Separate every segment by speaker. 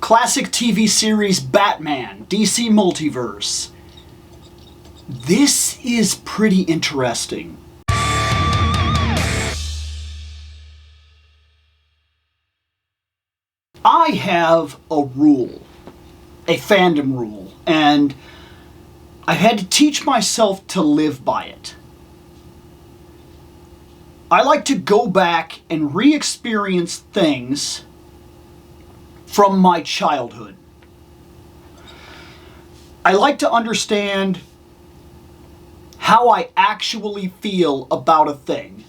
Speaker 1: Classic TV series Batman, DC Multiverse. This is pretty interesting. I have a rule, a fandom rule, and I had to teach myself to live by it. I like to go back and re-experience things from my childhood. I like to understand how I actually feel about a thing.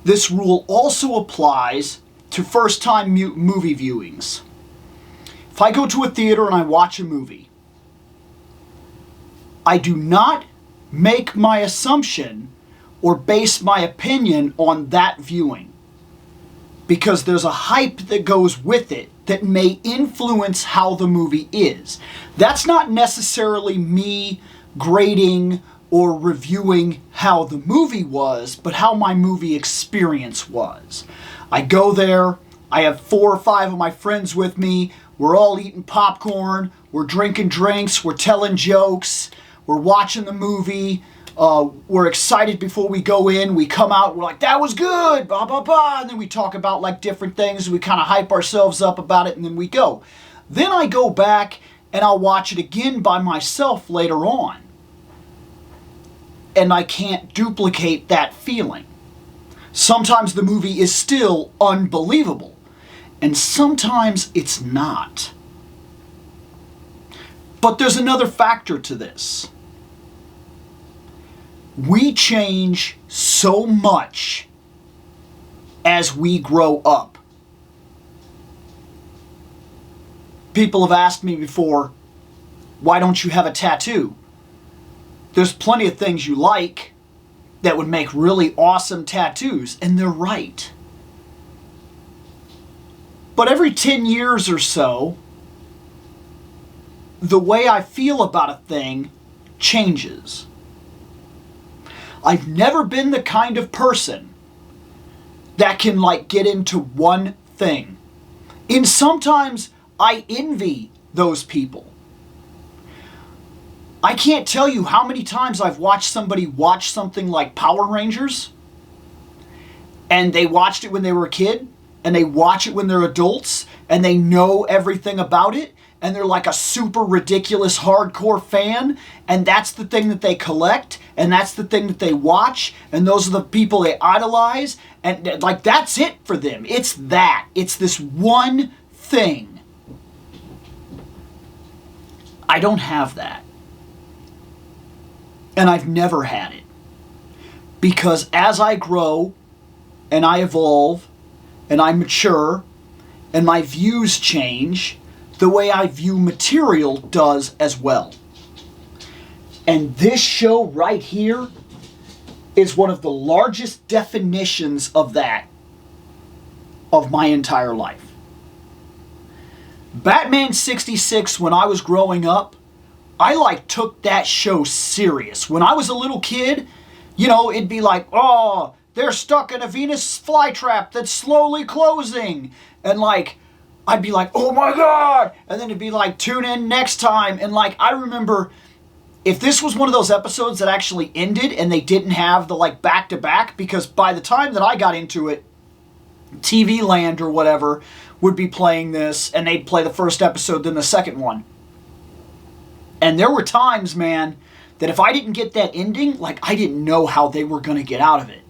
Speaker 1: This rule also applies to first-time movie viewings. If I go to a theater and I watch a movie, I do not make my assumption or base my opinion on that viewing, because there's a hype that goes with it that may influence how the movie is. That's not necessarily me grading or reviewing how the movie was, but how my movie experience was. I go there, I have 4 or 5 of my friends with me, we're all eating popcorn, we're drinking drinks, we're telling jokes, we're watching the movie, we're excited before we go in, we come out, we're like, that was good, blah, blah, blah, and then we talk about like different things, we kind of hype ourselves up about it, and then we go. Then I go back and I'll watch it again by myself later on. And I can't duplicate that feeling. Sometimes the movie is still unbelievable, and sometimes it's not. But there's another factor to this. We change so much as we grow up. People have asked me before, why don't you have a tattoo? There's plenty of things you like that would make really awesome tattoos, and they're right. But every 10 years or so, the way I feel about a thing changes. I've never been the kind of person that can like get into one thing. And sometimes I envy those people. I can't tell you how many times I've watched somebody watch something like Power Rangers, and they watched it when they were a kid, and they watch it when they're adults, and they know everything about it, and they're like a super ridiculous hardcore fan, and that's the thing that they collect, and that's the thing that they watch, and those are the people they idolize, and like that's it for them. It's that. It's this one thing. I don't have that. And I've never had it. Because as I grow, and I evolve, and I mature, and my views change, the way I view material does as well. And this show right here is one of the largest definitions of that of my entire life. Batman 66, when I was growing up, I took that show serious. When I was a little kid, you know, it'd be like, oh, they're stuck in a Venus flytrap that's slowly closing. And I'd be like, oh my God. And then it'd be like, tune in next time. And I remember if this was one of those episodes that actually ended and they didn't have the back-to-back, because by the time that I got into it, TV Land or whatever would be playing this, and they'd play the first episode, then the second one. And there were times, man, that if I didn't get that ending, I didn't know how they were going to get out of it.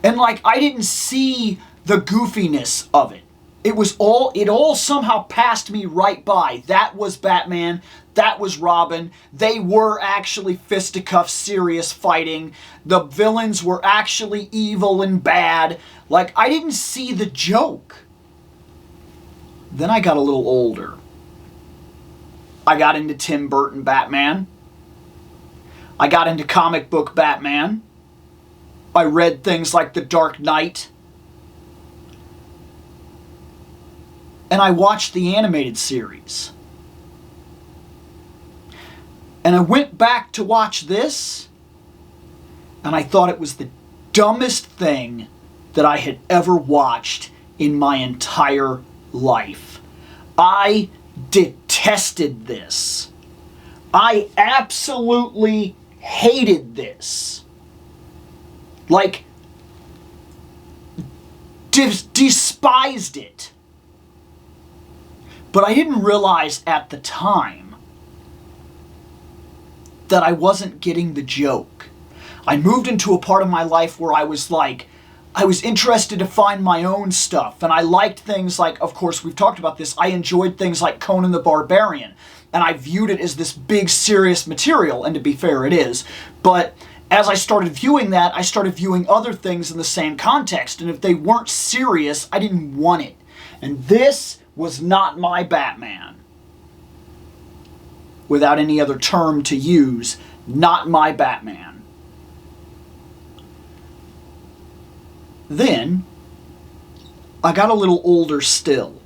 Speaker 1: And I didn't see the goofiness of it. It all somehow passed me right by. That was Batman. That was Robin. They were actually fisticuffs, serious fighting. The villains were actually evil and bad. I didn't see the joke. Then I got a little older. I got into Tim Burton Batman. I got into comic book Batman. I read things like The Dark Knight. And I watched the animated series. And I went back to watch this, and I thought it was the dumbest thing that I had ever watched in my entire life. I detested this. I absolutely hated this. Like, despised it. But I didn't realize at the time that I wasn't getting the joke. I moved into a part of my life where I was interested to find my own stuff, and I liked things like, of course, we've talked about this, I enjoyed things like Conan the Barbarian, and I viewed it as this big, serious material, and to be fair, it is. But as I started viewing that, I started viewing other things in the same context, and if they weren't serious, I didn't want it. And this was not my Batman. Without any other term to use, not my Batman. Then, I got a little older still.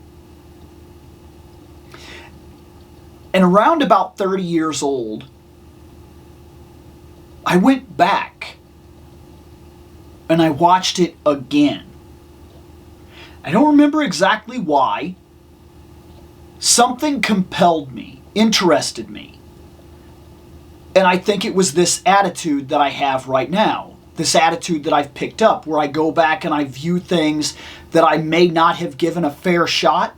Speaker 1: And around about 30 years old, I went back and I watched it again. I don't remember exactly why. Something compelled me, interested me. And I think it was this attitude that I have right now. This attitude that I've picked up, where I go back and I view things that I may not have given a fair shot,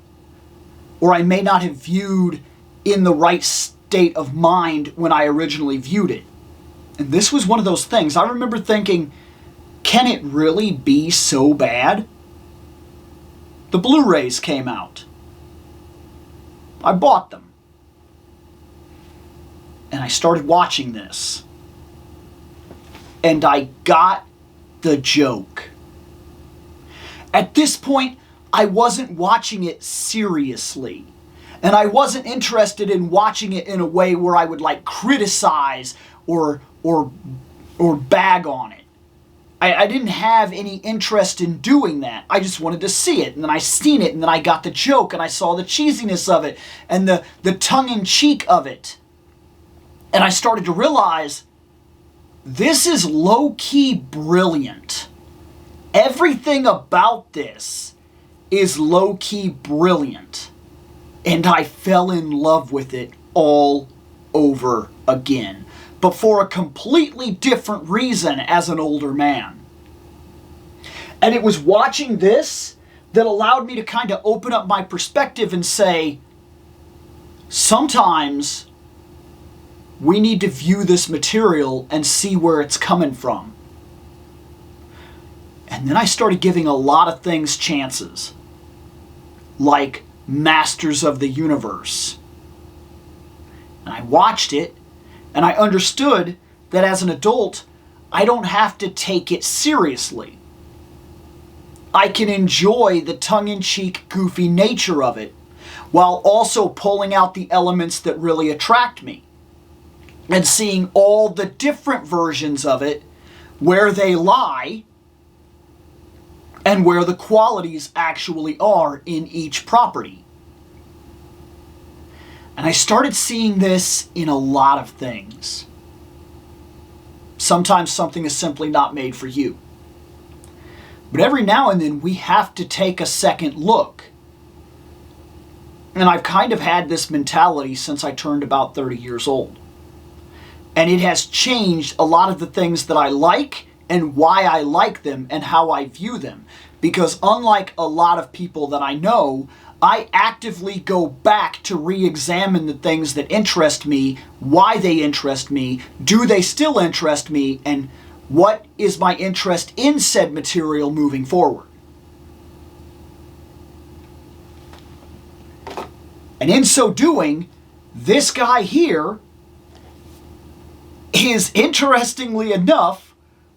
Speaker 1: or I may not have viewed in the right state of mind when I originally viewed it. And this was one of those things. I remember thinking, can it really be so bad? The Blu-rays came out. I bought them. And I started watching this. And I got the joke. At this point, I wasn't watching it seriously. And I wasn't interested in watching it in a way where I would like criticize or bag on it. I didn't have any interest in doing that. I just wanted to see it. And then I seen it, and then I got the joke, and I saw the cheesiness of it, and the tongue-in-cheek of it. And I started to realize, this is low-key brilliant. Everything about this is low-key brilliant. And I fell in love with it all over again. But for a completely different reason as an older man. And it was watching this that allowed me to kind of open up my perspective and say, sometimes we need to view this material and see where it's coming from. And then I started giving a lot of things chances. Like Masters of the Universe. And I watched it, and I understood that as an adult, I don't have to take it seriously. I can enjoy the tongue-in-cheek, goofy nature of it, while also pulling out the elements that really attract me. And seeing all the different versions of it, where they lie, and where the qualities actually are in each property. And I started seeing this in a lot of things. Sometimes something is simply not made for you. But every now and then we have to take a second look. And I've kind of had this mentality since I turned about 30 years old. And it has changed a lot of the things that I like and why I like them and how I view them. Because unlike a lot of people that I know, I actively go back to re-examine the things that interest me, why they interest me, do they still interest me, and what is my interest in said material moving forward. And in so doing, this guy here is, interestingly enough,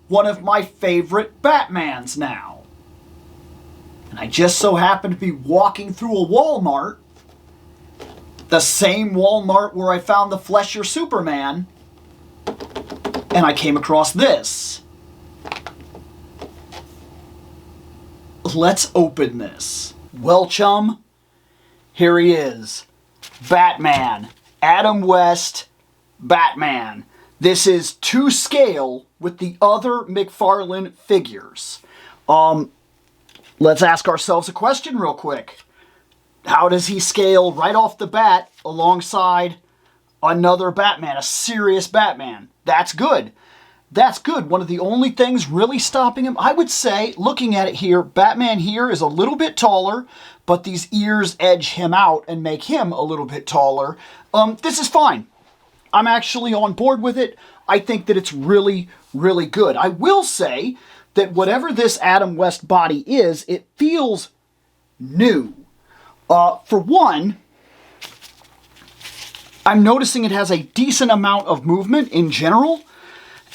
Speaker 1: one of my favorite Batmans now. And I just so happened to be walking through a Walmart, the same Walmart where I found the Flesher Superman, and I came across this. Let's open this. Well, chum, here he is. Batman. Adam West, Batman. This is to scale with the other McFarlane figures. Let's ask ourselves a question real quick. how does he scale right off the bat alongside another Batman, a serious Batman? That's good. That's good. One of the only things really stopping him, I would say, looking at it here, Batman here is a little bit taller, but these ears edge him out and make him a little bit taller. This is fine. I'm actually on board with it. I think that it's really, really good. I will say that whatever this Adam West body is, it feels new. For one, I'm noticing it has a decent amount of movement in general.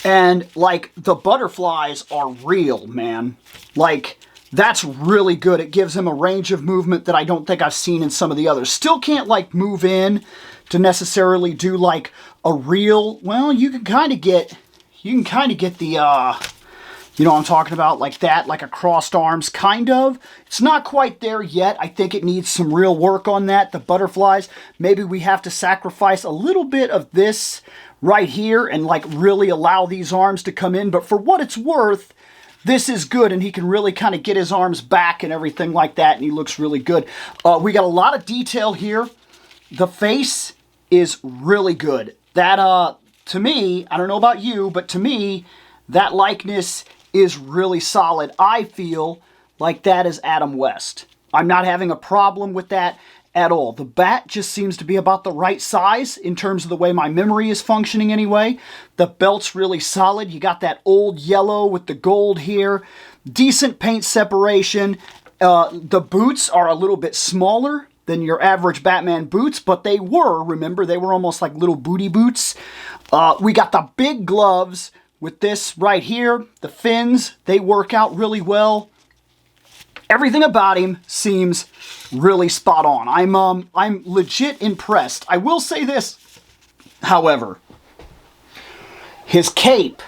Speaker 1: And, like, the butterflies are real, man. Like, that's really good. It gives him a range of movement that I don't think I've seen in some of the others. Still can't, like, move in to necessarily do, like, a real... Well, you can kind of get the, you know what I'm talking about? Like that, like a crossed arms, kind of. It's not quite there yet. I think it needs some real work on that. The butterflies, maybe we have to sacrifice a little bit of this right here and like really allow these arms to come in. But for what it's worth, this is good, and he can really kind of get his arms back and everything like that, and he looks really good. We got a lot of detail here. The face is really good. That, to me, I don't know about you, but to me, that likeness is really solid. I feel like that is Adam West. I'm not having a problem with that at all. The bat just seems to be about the right size in terms of the way my memory is functioning anyway. The belt's really solid. You got that old yellow with the gold here. Decent paint separation. The boots are a little bit smaller than your average Batman boots, but they were, remember, they were almost like little booty boots. We got the big gloves with this right here. The fins, they work out really well. Everything about him seems really spot on. I'm legit impressed. I will say this, however. His cape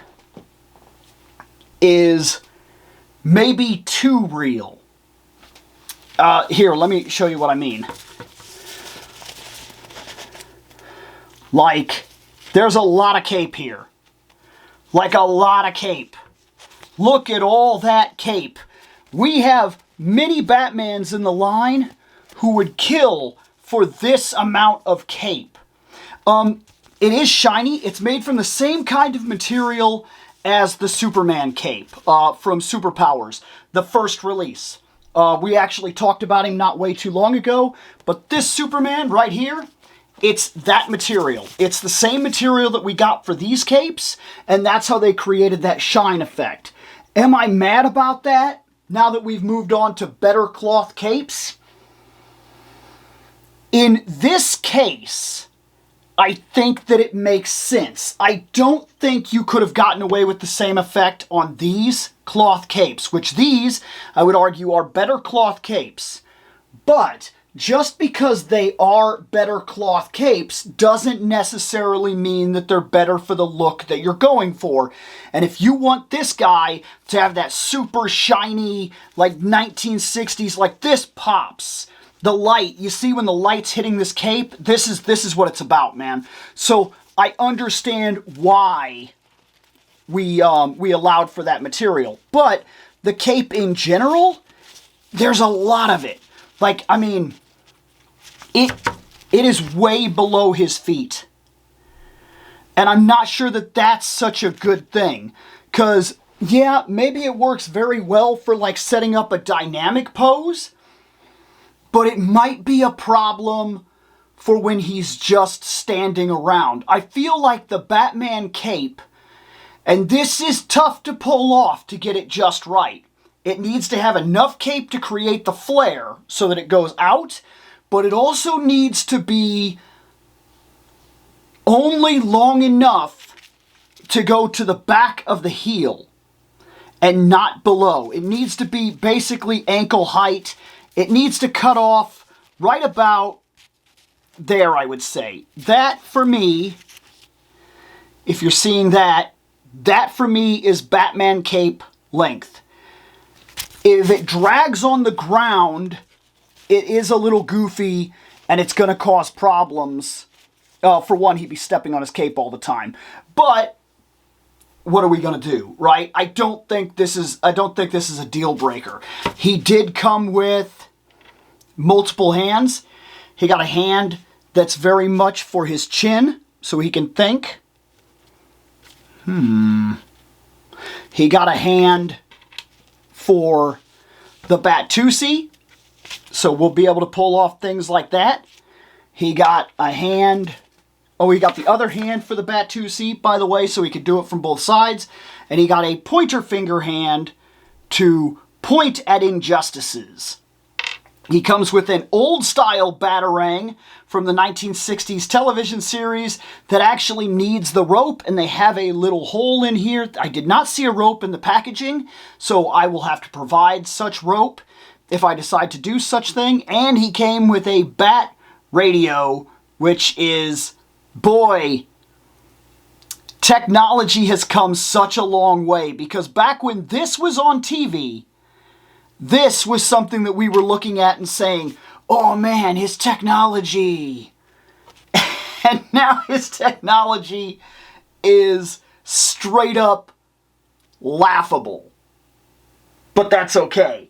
Speaker 1: is maybe too real. Here, let me show you what I mean. Like, there's a lot of cape here. Like a lot of cape. Look at all that cape. We have many Batmans in the line who would kill for this amount of cape. It is shiny. It's made from the same kind of material as the Superman cape from Superpowers, the first release. We actually talked about him not way too long ago, but this Superman right here, it's that material. It's the same material that we got for these capes, and that's how they created that shine effect. Am I mad about that now that we've moved on to better cloth capes? In this case, I think that it makes sense. I don't think you could have gotten away with the same effect on these cloth capes, which these, I would argue, are better cloth capes. But just because they are better cloth capes doesn't necessarily mean that they're better for the look that you're going for. And if you want this guy to have that super shiny, like 1960s, like this pops. The light, you see when the light's hitting this cape, this is what it's about, man. So I understand why we allowed for that material. But the cape in general, there's a lot of it. Like, I mean, it is way below his feet. And I'm not sure that that's such a good thing. Because, yeah, maybe it works very well for, like, setting up a dynamic pose. But it might be a problem for when he's just standing around. I feel like the Batman cape, and this is tough to pull off to get it just right. It needs to have enough cape to create the flare so that it goes out, but it also needs to be only long enough to go to the back of the heel and not below. It needs to be basically ankle height. It needs to cut off right about there, I would say. That, for me, if you're seeing that, that for me is Batman cape length. If it drags on the ground, it is a little goofy, and it's going to cause problems. For one, he'd be stepping on his cape all the time. But what are we going to do, right? I don't think this is a deal breaker. He did come with multiple hands. He got a hand that's very much for his chin, so he can think. He got a hand for the Batusi, so we'll be able to pull off things like that. He got a hand... Oh, he got the other hand for the Batusi, by the way, so he could do it from both sides. And he got a pointer finger hand to point at injustices. He comes with an old-style Batarang from the 1960s television series that actually needs the rope, and they have a little hole in here. I did not see a rope in the packaging, so I will have to provide such rope if I decide to do such thing. And he came with a Bat radio, which is... Boy, technology has come such a long way, because back when this was on TV, this was something that we were looking at and saying, oh man, his technology. And now his technology is straight up laughable. But that's okay.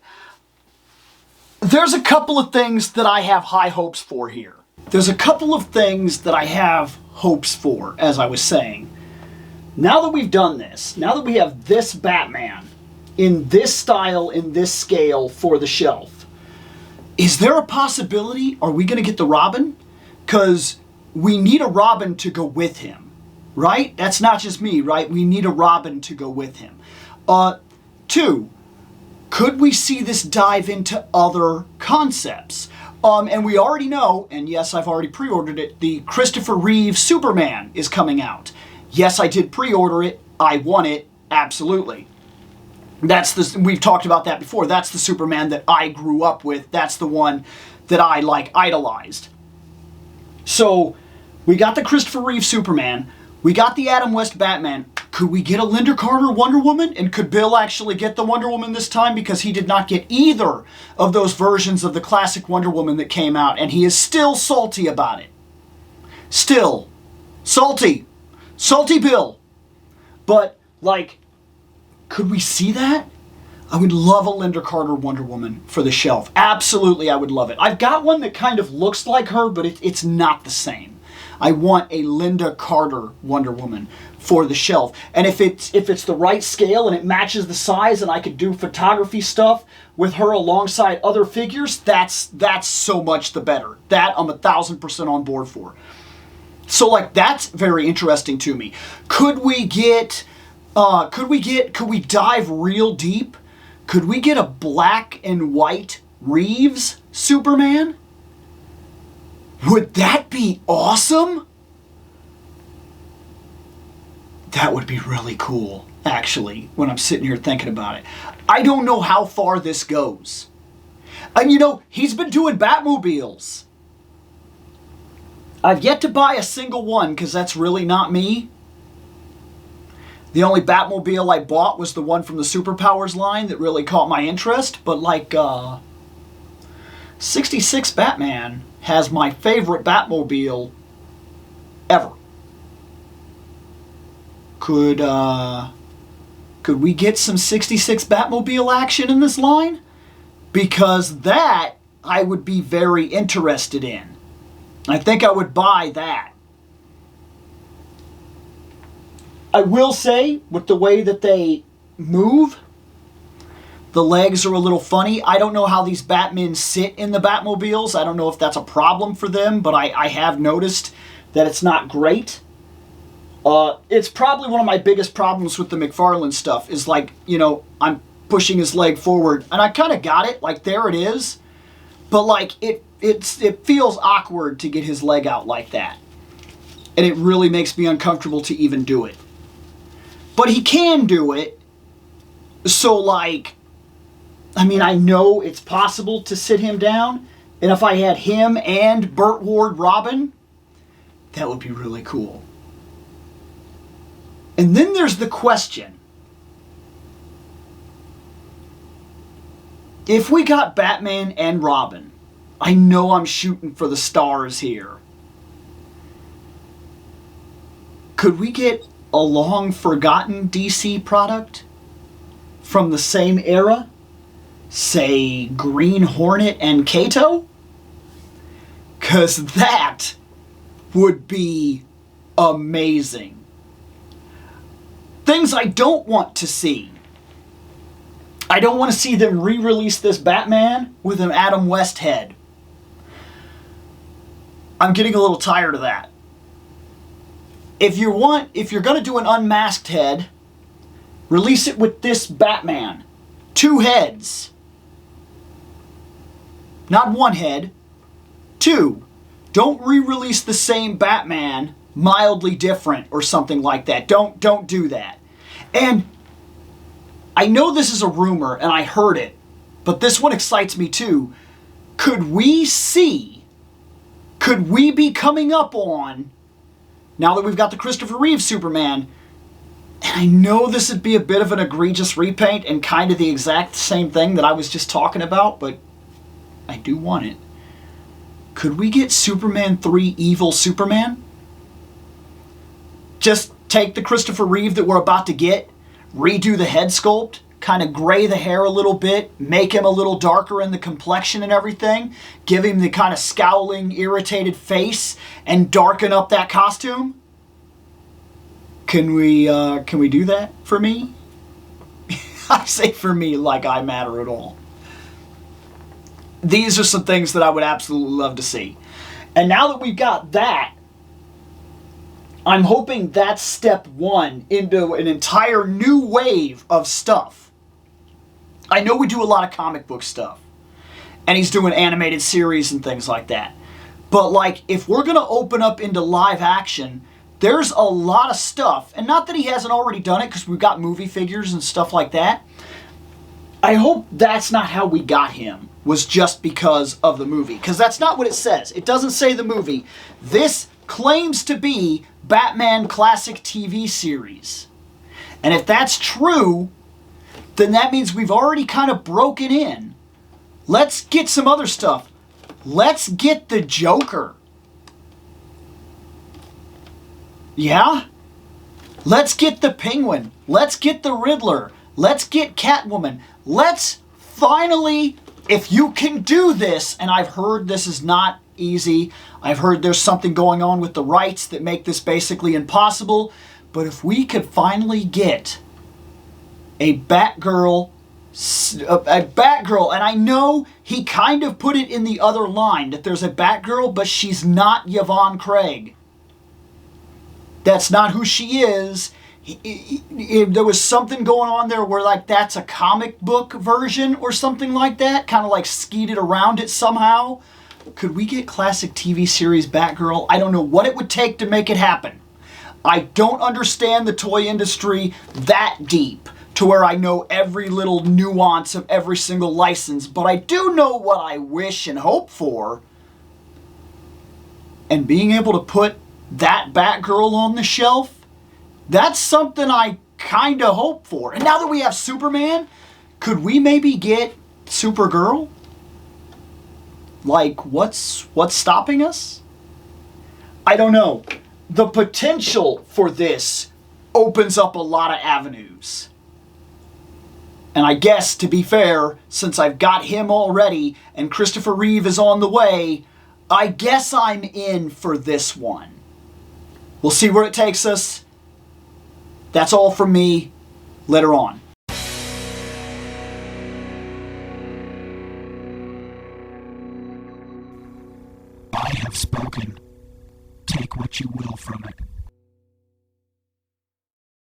Speaker 1: There's a couple of things that I have high hopes for here. There's a couple of things that I have hopes for, as I was saying. Now that we've done this, now that we have this Batman in this style, in this scale for the shelf, is there a possibility, are we going to get the Robin? Because we need a Robin to go with him, right? That's not just me, right? We need a Robin to go with him. 2, could we see this dive into other concepts? And we already know, and yes, I've already pre-ordered it, the Christopher Reeve Superman is coming out. Yes, I did pre-order it. I want it, absolutely. We've talked about that before. That's the Superman that I grew up with. That's the one that I, idolized. So, we got the Christopher Reeve Superman. We got the Adam West Batman. Could we get a Linda Carter Wonder Woman? And could Bill actually get the Wonder Woman this time? Because he did not get either of those versions of the classic Wonder Woman that came out. And he is still salty about it. Still. Salty. Salty Bill. But, could we see that? I would love a Linda Carter Wonder Woman for the shelf. Absolutely, I would love it. I've got one that kind of looks like her, but it's not the same. I want a Linda Carter Wonder Woman for the shelf. And if it's the right scale and it matches the size and I could do photography stuff with her alongside other figures, that's so much the better. That I'm 1,000% on board for. So that's very interesting to me. Could we dive real deep? Could we get a black and white Reeves Superman? Would that be awesome? That would be really cool, actually, when I'm sitting here thinking about it. I don't know how far this goes. And he's been doing Batmobiles. I've yet to buy a single one, because that's really not me. The only Batmobile I bought was the one from the Superpowers line that really caught my interest. But 66 Batman has my favorite Batmobile ever. Could we get some 66 Batmobile action in this line? Because that I would be very interested in. I think I would buy that. I will say, with the way that they move, the legs are a little funny. I don't know how these Batmen sit in the Batmobiles. I don't know if that's a problem for them, but I have noticed that it's not great. It's probably one of my biggest problems with the McFarlane stuff is I'm pushing his leg forward, and I kind of got it, there it is. But it feels awkward to get his leg out like that. And it really makes me uncomfortable to even do it. But he can do it, so I know it's possible to sit him down, and if I had him and Burt Ward Robin, that would be really cool. And then there's the question. If we got Batman and Robin, I know I'm shooting for the stars here. Could we get a long-forgotten DC product from the same era? Say, Green Hornet and Kato? Because that would be amazing. Things I don't want to see. I don't want to see them re-release this Batman with an Adam West head. I'm getting a little tired of that. If you're going to do an unmasked head, release it with this Batman. 2 heads. Not 1 head. 2. Don't re-release the same Batman mildly different or something like that. Don't do that. And I know this is a rumor and I heard it, but this one excites me too. Could we be coming up on, now that we've got the Christopher Reeve Superman, and I know this would be a bit of an egregious repaint and kind of the exact same thing that I was just talking about, but I do want it. Could we get Superman 3 Evil Superman? Just take the Christopher Reeve that we're about to get, redo the head sculpt, kind of gray the hair a little bit, make him a little darker in the complexion and everything, give him the kind of scowling, irritated face, and darken up that costume? Can we do that for me? I say for me like I matter at all. These are some things that I would absolutely love to see. And now that we've got that, I'm hoping that's step 1 into an entire new wave of stuff. I know we do a lot of comic book stuff, and he's doing animated series and things like that. But like, if we're going to open up into live action, there's a lot of stuff, and not that he hasn't already done it, because we've got movie figures and stuff like that. I hope that's not how we got him, was just because of the movie, because that's not what it says. It doesn't say the movie. This claims to be Batman Classic TV series. And if that's true, then that means we've already kind of broken in. Let's get some other stuff. Let's get the Joker. Yeah? Let's get the Penguin. Let's get the Riddler. Let's get Catwoman. Let's finally, if you can do this, and I've heard this is not easy. I've heard there's something going on with the rights that make this basically impossible. But if we could finally get a Batgirl, and I know he kind of put it in the other line that there's a Batgirl, but she's not Yvonne Craig. That's not who she is. There was something going on there where like that's a comic book version or something like that, kind of like skeeted around it somehow. Could we get classic TV series Batgirl? I don't know what it would take to make it happen. I don't understand the toy industry that deep to where I know every little nuance of every single license, but I do know what I wish and hope for. And being able to put that Batgirl on the shelf, that's something I kind of hope for. And now that we have Superman, could we maybe get Supergirl? Like, what's stopping us? I don't know. The potential for this opens up a lot of avenues. And I guess, to be fair, since I've got him already and Christopher Reeve is on the way, I guess I'm in for this one. We'll see where it takes us. That's all from me. Later on.
Speaker 2: I have spoken. Take what you will from it.